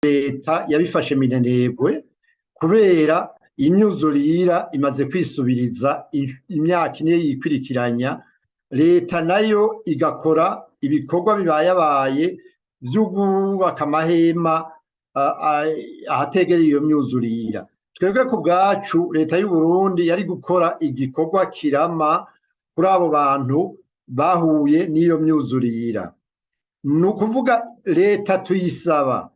leta yabifashe minenegwe kubera imyuzurira imaze kwisubiriza imyaka ine yikwirikiranya, leta nayo igakora ibikorwa bibayabaye vyo kubaka amahema ahategereye iyo myuzurira. Twebwe ku bwacu leta y'u Burundi yari gukora igikorwa kirama kuri abo bantu bahuye n'iyo myuzurira. Ni ukuvuga leta tuyisaba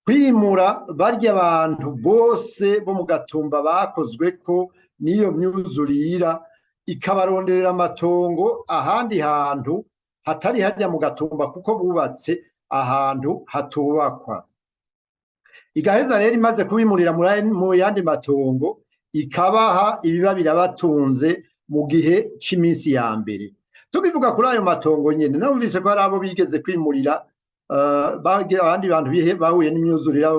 kwimura barya abantu bose bo mu Gatumba bakozweko n'iyo myuzurira, ikabaronderera amatongo ahandi hantu hatari hajya mu Gatumba kuko bubatse ahantu hatubakwa. Igaheza rero imaze kubimurira mu yandi matongo ikabaha ibiba birabatunze mu gihe c'iminsi ya mbere. Tukivuga kuri ayo matongo nyene, numvise ko hari abo bigeze kwimurira abandi bantu bahuye n'imyuzurira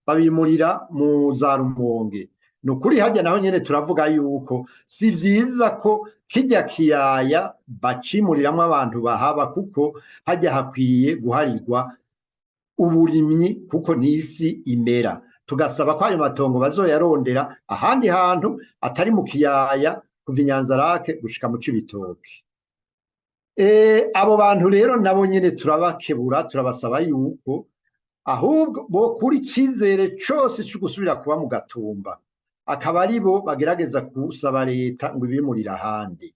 babimurira mu za Rumonge. Ni ukuri hajya naho nyene turavuga yuko si vyiza ko kirya kiyaya bacimuriramwo abantu bahaba, kuko hajya hakwiye guharirwa uburimyi kuko n'isi imera. Tugasaba ko ayo matongo bazoyarondera ahandi hantu atari mu kiyaya kuva i Nyanzarake gushika mu Cibitoke. Abo bantu rero nabo nyene turabakebura, turabasaba yuko ahubwo bokura icizere cose co gusubira kuba mu Gatumba, akaba ari bo bagerageza gusaba leta ngo ibimurira ahandi.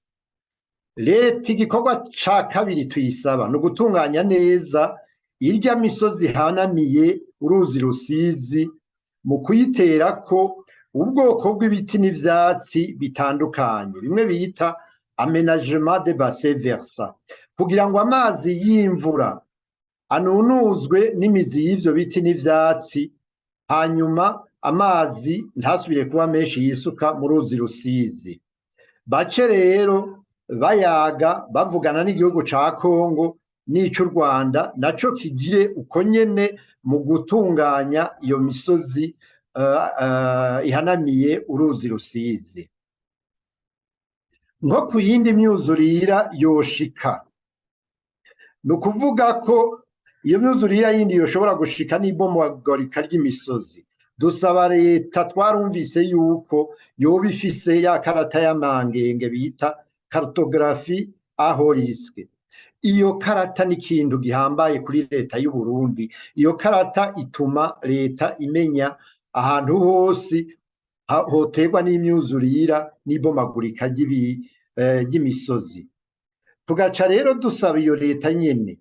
Leta igikorwa ca kabiri tuyisaba ni ugutunganya neza irya misozi ihanamiye uruzi Rusizi mu kuyiterako ubwoko bw'ibiti n'ivyatsi bitandukanye, bimwe bita aménagement de bassin versant, kugira ngo amazi y'imvura anunuzwe n'imizi y'ivyo biti n'ivyatsi, hanyuma amazi ntasubire kuba menshi yisuka mu ruzi Rusizi. Bace rero bayaga bavugana n'igihugu ca Kongo n'ic'u Rwanda naco kigire uko nyene mu gutunganya iyo misozi ihanamiye uruzi Rusizi. Nko ku yindi myuzurira yoshika, ni ukuvuga ko iyo myuzurira yindi yoshobora gushika n'ibomagurika ry'imisozi, dusaba leta, twarumvise yuko yoba ifise ya karata y'amangenge bita cartographie à haut risque. Iyo karata ni ikintu gihambaye kuri leta y'u Burundi. Iyo karata ituma leta imenya ahantu hose hoterwa n'imyuzurira n'ibomagurika ry'imisozi. Tugaca rero dusaba iyo leta nyene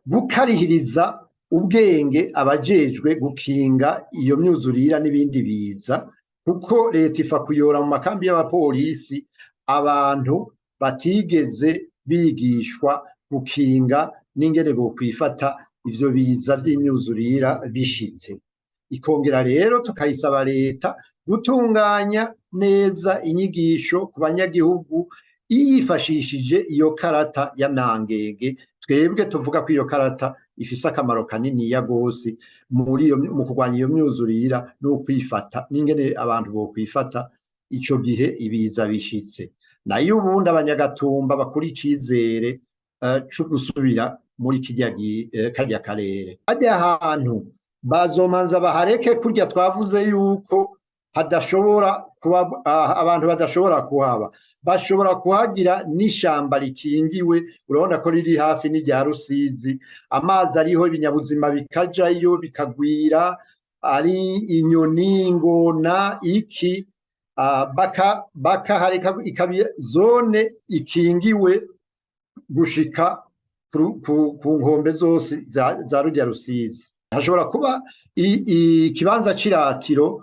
gukarihiriza ubwenge abajejwe gukinga iyo myuzurira n'ibindi biza, kuko leta ifa kuyora mu makambi y'abapolisi abantu batigeze bigishwa gukinga n'ingene bokwifata ivyo biza vy'imyuzurira bishitse. Ikongera rero tukayisaba leta gutunganya neza inyigisho ku banyagihugu yifashishije iyo karata y'amangenge. Twebwe tuvuga ko iyo karata ifise akamaro kaniniya gose mu kurwanya iyo myuzurira no kwifata n'ingene abantu bokwifata ico gihe ibiza bishitse. Nayo ubundi abanyagatumba bakura icizere co gusubira muri karya karere. Hajya ahantu bazomanza bahareke kurya twavuze yuko hadashobora kuba abantu badashobora kuhaba, bashobora kuhagira n'ishamba rikingiwe. Urabona ko riri hafi n'irya Rusizi, amazi ariho, ibinyabuzima bikajayo bikagwira, ari inyoni, ingona, iki bakahareka ikaba zone ikingiwe gushika ku nkombe zose za rurya Rusizi. Hashobora kuba ikibanza c'iratiro,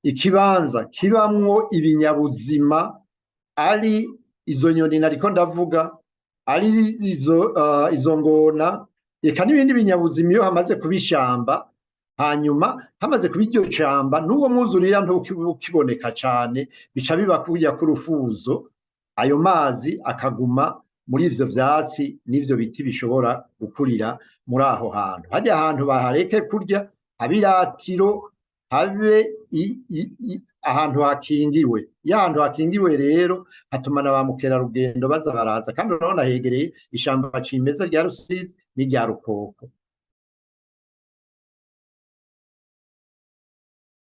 ikibanza kibamwo ibinyabuzima, ari izo nyoni nariko ndavuga, ari izo ngona, eka n'ibindi binyabuzima. Iyo hamaze kuba ishamba, hanyuma hamaze kuba iryo shamba, n'uwo mwuzurira ntukiboneka cane, bica biba kurya k'urufuzo, ayo mazi akaguma muri ivyo vyatsi n'ivyo biti bishobora gukurira muri aho hantu. Hajya ahantu bahareke kurya abiratiro, habe ahantu hakingiwe. Iyo ahantu hakingiwe rero hatuma na ba mukerarugendo baza baraza, kandi urabona hegereye ishamba cimeza rya Rusizi n'irya Rukoko.